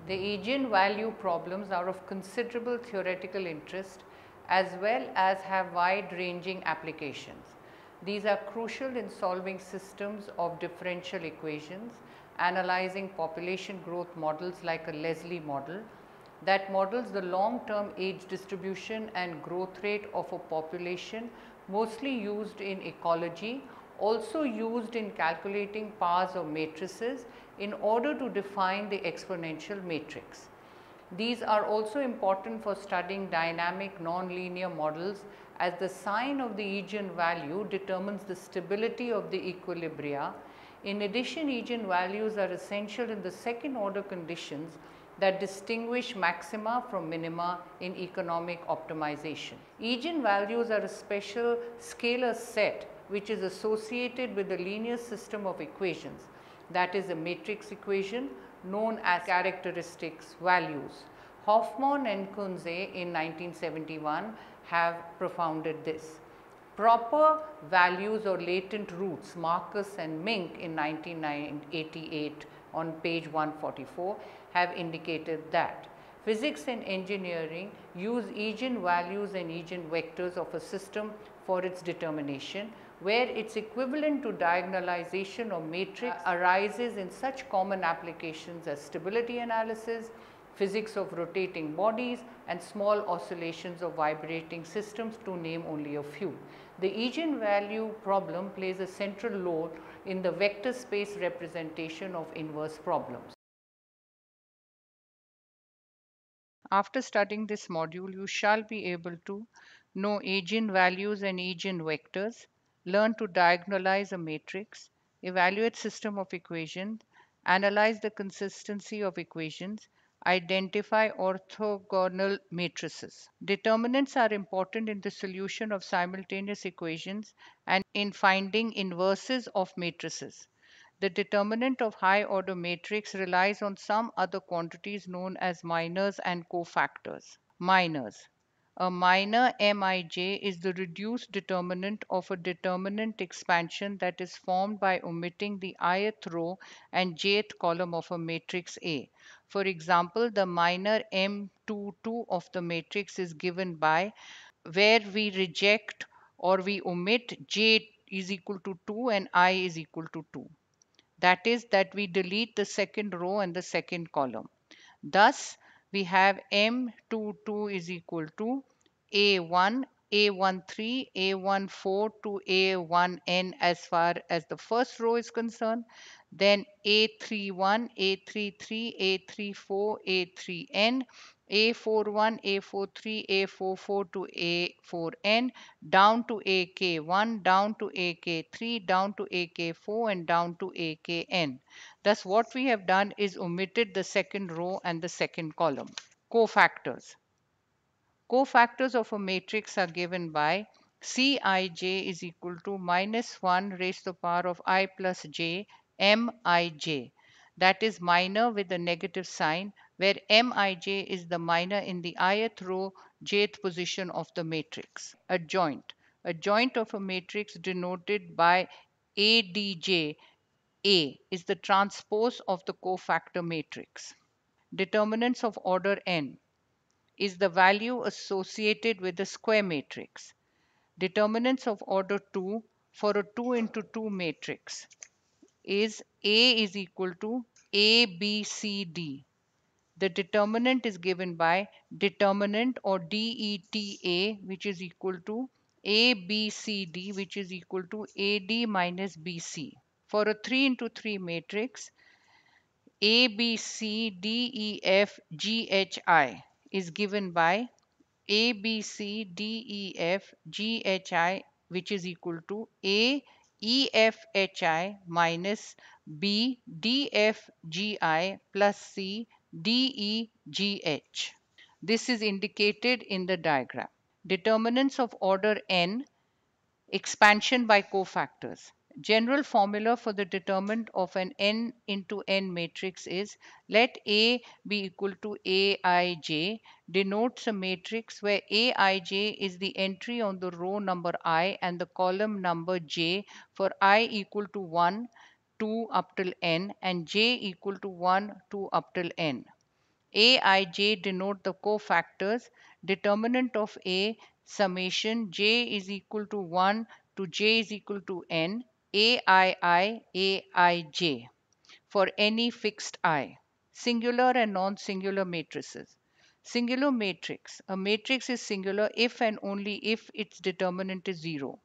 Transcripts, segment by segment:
The eigenvalue problems are of considerable theoretical interest as well as have wide-ranging applications. These are crucial in solving systems of differential equations, analyzing population growth models like a Leslie model that models the long-term age distribution and growth rate of a population, mostly used in ecology, also used in calculating powers of matrices in order to define the exponential matrix. These are also important for studying dynamic nonlinear models, as the sign of the eigenvalue determines the stability of the equilibria. In addition, eigenvalues are essential in the second order conditions that distinguish maxima from minima in economic optimization. Eigenvalues are a special scalar set which is associated with a linear system of equations, that is a matrix equation known as characteristics values. Hofmann and Kunze in 1971 have propounded this. Proper values or latent roots, Marcus and Mink in 1988 on page 144 have indicated that. Physics and engineering use eigenvalues and eigenvectors of a system for its determination, where its equivalent to diagonalization of matrix arises in such common applications as stability analysis, physics of rotating bodies and small oscillations of vibrating systems, to name only a few. The eigenvalue problem plays a central role in the vector space representation of inverse problems. After studying this module, you shall be able to know eigenvalues and eigenvectors, learn to diagonalize a matrix, evaluate system of equations, analyze the consistency of equations, identify orthogonal matrices. Determinants are important in the solution of simultaneous equations and in finding inverses of matrices. The determinant of high order matrix relies on some other quantities known as minors and cofactors. Minors. A minor Mij is the reduced determinant of a determinant expansion that is formed by omitting the ith row and jth column of a matrix A. For example, the minor M22 of the matrix is given by where we reject or we omit j is equal to 2 and I is equal to 2. That is, that we delete the second row and the second column. Thus, we have M22 is equal to A1, A13, A14 to A1n as far as the first row is concerned, then A31, A33, A34, A3n, A41, A43, A44 to A4n, down to AK1, down to AK3, down to AK4 and down to AKn. Thus, what we have done is omitted the second row and the second column. Cofactors. Cofactors of a matrix are given by Cij is equal to minus 1 raised to the power of I plus j Mij. That is minor with a negative sign, where Mij is the minor in the ith row jth position of the matrix. Adjoint. Adjoint of a matrix denoted by Adj. A is the transpose of the cofactor matrix. Determinants of order n is the value associated with the square matrix. Determinants of order 2 for a 2 into 2 matrix is A is equal to A, B, C, D. The determinant is given by determinant or DETA, which is equal to A, B, C, D, which is equal to AD minus BC. For a 3 into 3 matrix, A, B, C, D, E, F, G, H, I is given by A, B, C, D, E, F, G, H, I, which is equal to A, E, F, H, I minus B, D, F, G, I plus C, D, E, G, H. This is indicated in the diagram. Determinants of order n, expansion by cofactors. General formula for the determinant of an n into n matrix is let A be equal to Aij, denotes a matrix where Aij is the entry on the row number I and the column number j for I equal to 1, 2 up till n and j equal to 1, 2 up till n. Aij denote the cofactors. Determinant of A summation j is equal to 1 to j is equal to n aii aij for any fixed I. Singular and non-singular matrices. Singular matrix. A matrix is singular if and only if its determinant is 0.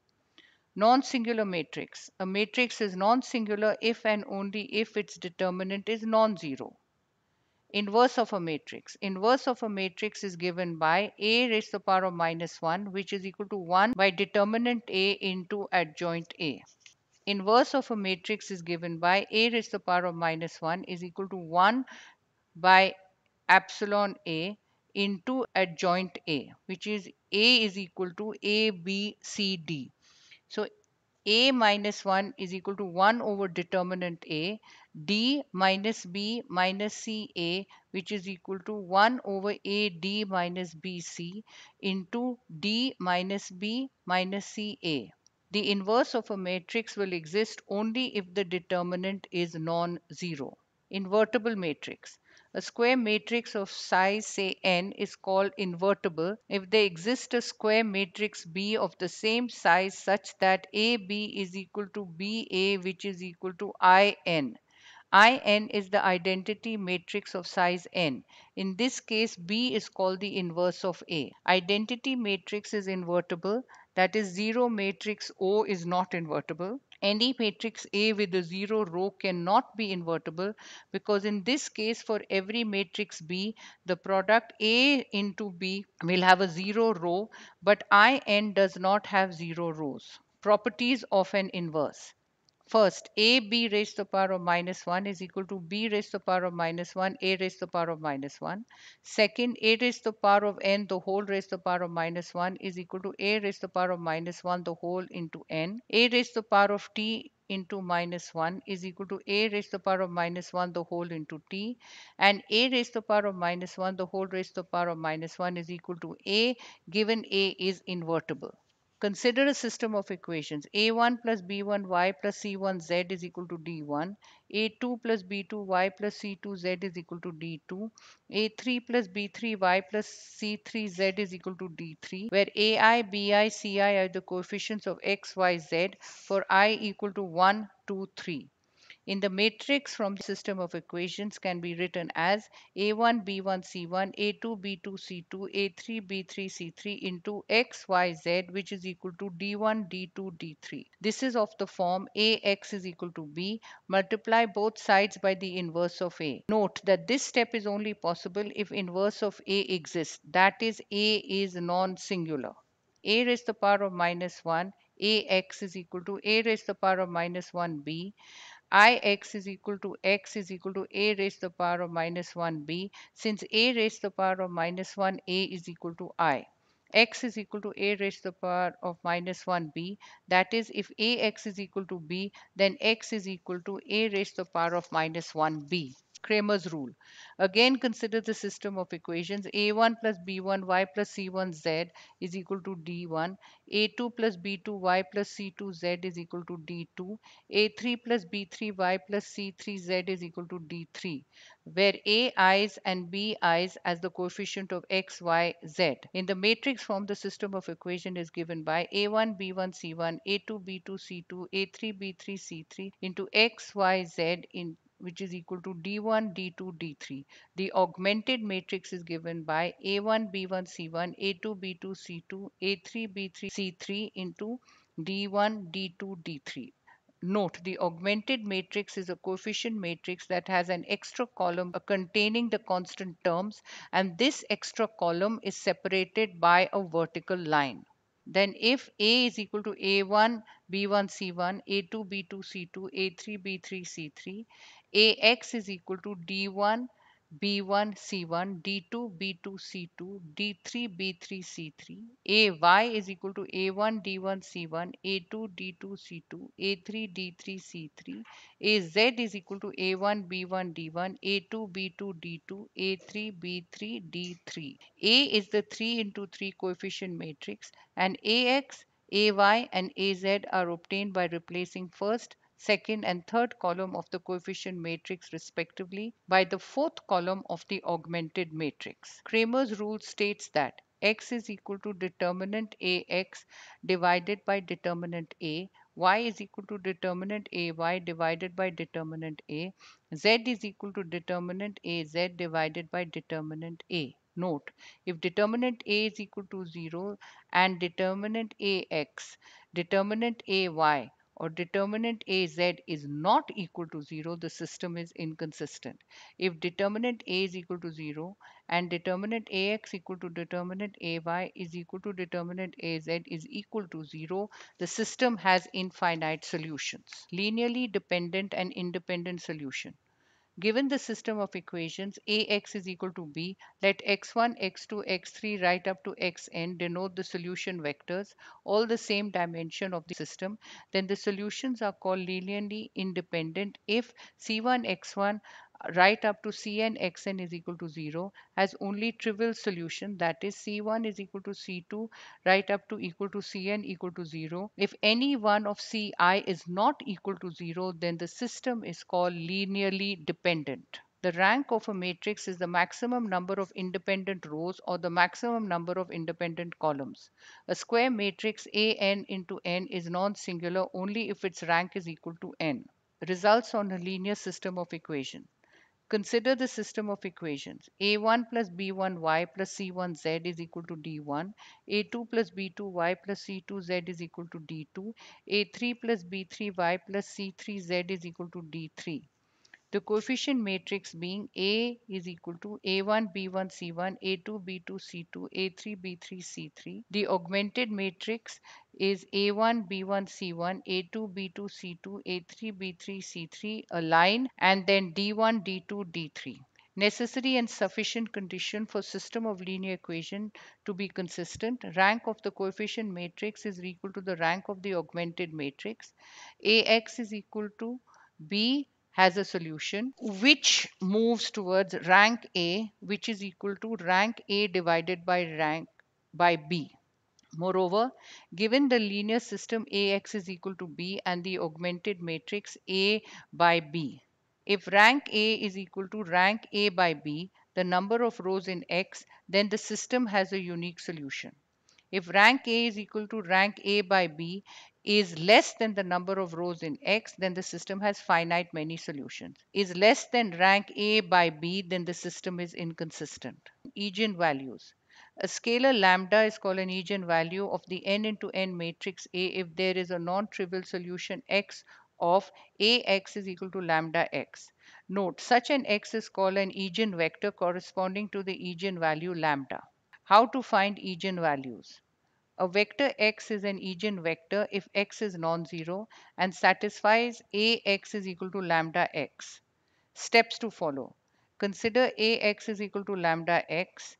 Non-singular matrix. A matrix is non-singular if and only if its determinant is non-zero. Inverse of a matrix. Inverse of a matrix is given by A raised to the power of minus 1, which is equal to 1 by determinant A into adjoint A. Inverse of a matrix is given by A raised to the power of minus 1 is equal to 1 by epsilon A into adjoint A, which is A is equal to A, B, C, D. So A minus 1 is equal to 1 over determinant A, D minus B minus CA, which is equal to 1 over AD minus BC into D minus B minus CA. The inverse of a matrix will exist only if the determinant is non-zero. Invertible matrix. A square matrix of size say n is called invertible if there exists a square matrix B of the same size such that AB is equal to BA, which is equal to IN. IN is the identity matrix of size n. In this case, B is called the inverse of A. Identity matrix is invertible, that is, zero matrix O is not invertible. Any matrix A with a zero row cannot be invertible because in this case, for every matrix B, the product A into B will have a zero row, but IN does not have zero rows. Properties of an inverse. First, AB raised to the power of minus 1 is equal to B raised to the power of minus 1, A raised to the power of minus 1. Second, A raised to the power of n, the whole raised to the power of minus 1 is equal to A raised to the power of minus 1, the whole into n. A raised to the power of t into minus 1 is equal to A raised to the power of minus 1, the whole into t. And A raised to the power of minus 1, the whole raised to the power of minus 1 is equal to A, given A is invertible. Consider a system of equations. A1 plus B1y plus C1z is equal to D1. A2 plus B2y plus C2z is equal to D2. A3 plus B3y plus C3z is equal to D3, where AI, BI, CI are the coefficients of x, y, z for I equal to 1, 2, 3. In the matrix from the system of equations can be written as A1 B1 C1 A2 B2 C2 A3 B3 C3 into x y z, which is equal to D1 D2 D3. This is of the form Ax is equal to B. Multiply both sides by the inverse of A. Note that this step is only possible if inverse of A exists, that is, A is non-singular. A raised to the power of minus 1 Ax is equal to A raised to the power of minus 1 B. Ix is equal to x is equal to a raised to the power of minus 1b, since a raised to the power of minus 1a is equal to I. X is equal to a raised to the power of minus 1b. That is, if ax is equal to b, then x is equal to a raised to the power of minus 1b. Kramer's rule. Again, consider the system of equations. A1 plus B1y plus C1z is equal to D1. A2 plus B2y plus C2z is equal to D2. A3 plus B3y plus C3z is equal to D3, where Ai's and Bi's as the coefficient of x, y, z. In the matrix form, the system of equation is given by A1, B1, C1, A2, B2, C2, A3, B3, C3 into x, y, z in which is equal to D1, D2, D3. The augmented matrix is given by A1, B1, C1, A2, B2, C2, A3, B3, C3 into D1, D2, D3. Note, the augmented matrix is a coefficient matrix that has an extra column containing the constant terms, and this extra column is separated by a vertical line. Then if A is equal to A1, B1, C1, A2, B2, C2, A3, B3, C3, AX is equal to D1, B1, C1, D2, B2, C2, D3, B3, C3. AY is equal to A1, D1, C1, A2, D2, C2, A3, D3, C3. AZ is equal to A1, B1, D1, A2, B2, D2, A3, B3, D3. A is the 3 into 3 coefficient matrix, and AX, AY, and AZ are obtained by replacing first, second, and third column of the coefficient matrix respectively by the fourth column of the augmented matrix. Cramer's rule states that x is equal to determinant ax divided by determinant a, y is equal to determinant ay divided by determinant a, z is equal to determinant az divided by determinant a. Note, if determinant a is equal to 0 and determinant ax, determinant ay, or determinant az is not equal to 0, the system is inconsistent. If determinant a is equal to 0 and determinant ax equal to determinant ay is equal to determinant az is equal to 0, the system has infinite solutions. Linearly dependent and independent solution. Given the system of equations Ax is equal to b, let x1, x2, x3 right up to xn denote the solution vectors, all the same dimension of the system, then the solutions are called linearly independent if c1, x1 right up to cn xn is equal to 0 has only trivial solution, that is c1 is equal to c2 right up to equal to cn equal to 0. If any one of ci is not equal to 0, then the system is called linearly dependent. The rank of a matrix is the maximum number of independent rows or the maximum number of independent columns. A square matrix an into n is non-singular only if its rank is equal to n. Results on a linear system of equation. Consider the system of equations. A1 plus B1y plus C1z is equal to D1. A2 plus B2y plus C2z is equal to D2. A3 plus B3y plus C3z is equal to D3. The coefficient matrix being A is equal to A1 B1 C1, A2 B2 C2, A3 B3 C3. The augmented matrix is A1 B1 C1, A2 B2 C2, A3 B3 C3, a line, and then D1 D2 D3. Necessary and sufficient condition for system of linear equation to be consistent. Rank of the coefficient matrix is equal to the rank of the augmented matrix. Ax is equal to b has a solution which moves towards rank A, which is equal to rank A divided by rank by B. Moreover, given the linear system Ax is equal to B and the augmented matrix A by B, if rank A is equal to rank A by B, the number of rows in X, then the system has a unique solution. If rank A is equal to rank A by B is less than the number of rows in X, then the system has finite many solutions. Is less than rank A by B, then the system is inconsistent. Eigenvalues. A scalar lambda is called an eigenvalue of the n into n matrix A if there is a non-trivial solution X of Ax is equal to lambda x. Note, such an X is called an eigenvector corresponding to the eigenvalue lambda. How to find eigenvalues? A vector x is an eigenvector if x is non-zero and satisfies Ax is equal to lambda x. Steps to follow. Consider Ax is equal to lambda x,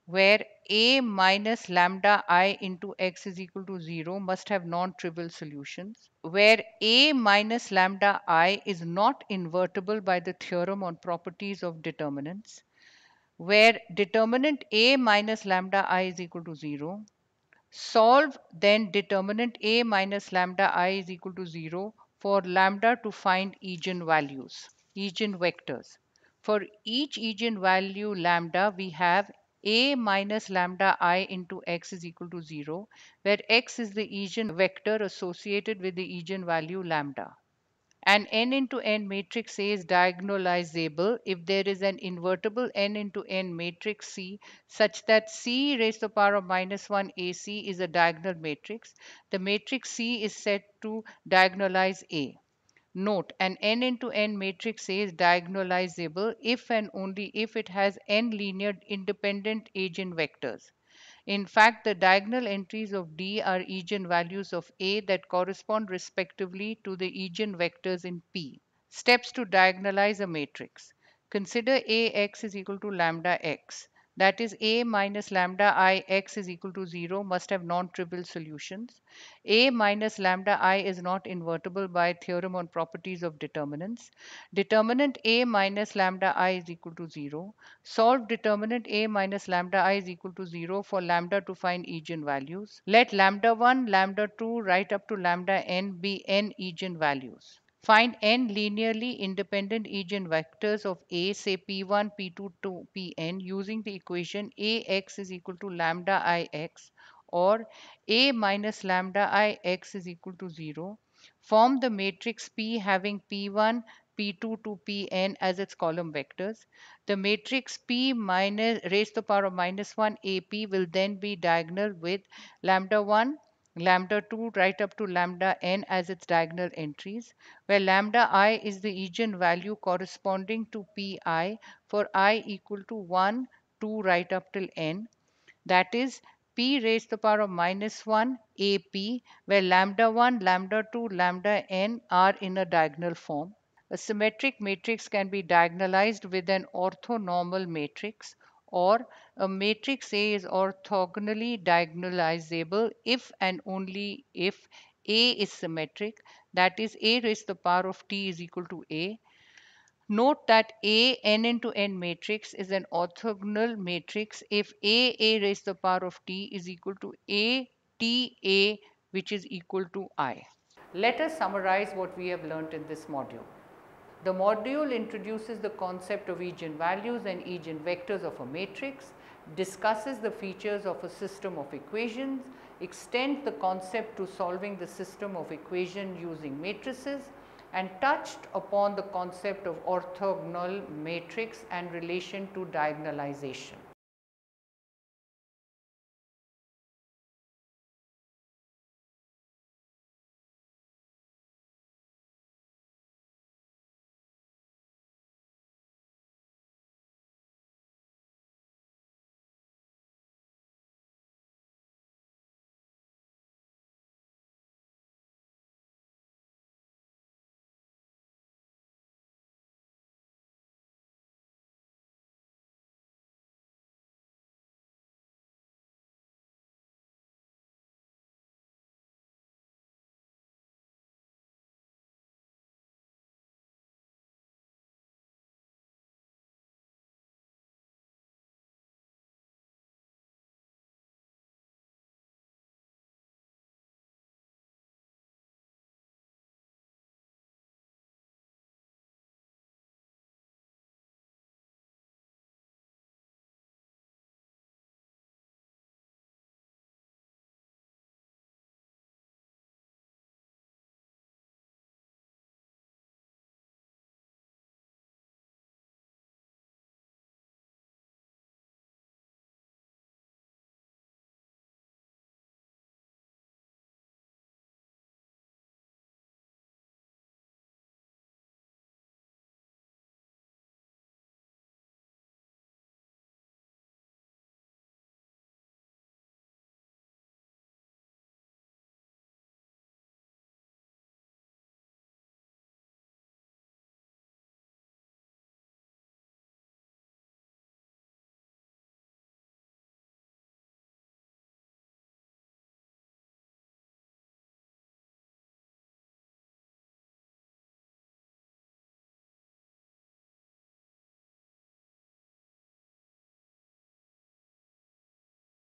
where A minus lambda I into x is equal to 0 must have non-trivial solutions, where A minus lambda I is not invertible by the theorem on properties of determinants, where determinant A minus lambda I is equal to 0. Solve then determinant A minus lambda I is equal to 0 for lambda to find eigenvalues, eigenvectors. For each eigenvalue lambda, we have A minus lambda I into x is equal to 0, where x is the eigenvector associated with the eigenvalue lambda. An n into n matrix A is diagonalizable if there is an invertible n into n matrix C such that C raised to the power of minus 1 AC is a diagonal matrix. The matrix C is said to diagonalize A. Note, an n into n matrix A is diagonalizable if and only if it has n linear independent eigenvectors. In fact, the diagonal entries of D are eigenvalues of A that correspond respectively to the eigenvectors in P. Steps to diagonalize a matrix. Consider Ax is equal to lambda x. That is, A minus lambda I x is equal to 0 must have non-trivial solutions. A minus lambda I is not invertible by theorem on properties of determinants. Determinant A minus lambda I is equal to 0. Solve determinant A minus lambda I is equal to 0 for lambda to find eigenvalues. Let lambda 1, lambda 2 right up to lambda n be n eigenvalues. Find n linearly independent eigenvectors of A, say P1, P2 to Pn using the equation Ax is equal to lambda Ix or A minus lambda Ix is equal to 0. Form the matrix P having P1, P2 to Pn as its column vectors. The matrix P minus raised to the power of minus 1 AP will then be diagonal with lambda 1, lambda 2 right up to lambda n as its diagonal entries, where lambda I is the eigenvalue corresponding to Pi for I equal to 1, 2 right up till n. That is p raised to the power of minus 1 AP, where lambda 1, lambda 2, lambda n are in a diagonal form. A symmetric matrix can be diagonalized with an orthonormal matrix, or a matrix A is orthogonally diagonalizable if and only if A is symmetric, that is A raised to the power of t is equal to A. Note that A n into n matrix is an orthogonal matrix if A raised to the power of t is equal to A T A, which is equal to I. Let us summarize what we have learnt in this module. The module introduces the concept of eigenvalues and eigenvectors of a matrix, discusses the features of a system of equations, extends the concept to solving the system of equation using matrices, and touched upon the concept of orthogonal matrix and relation to diagonalization.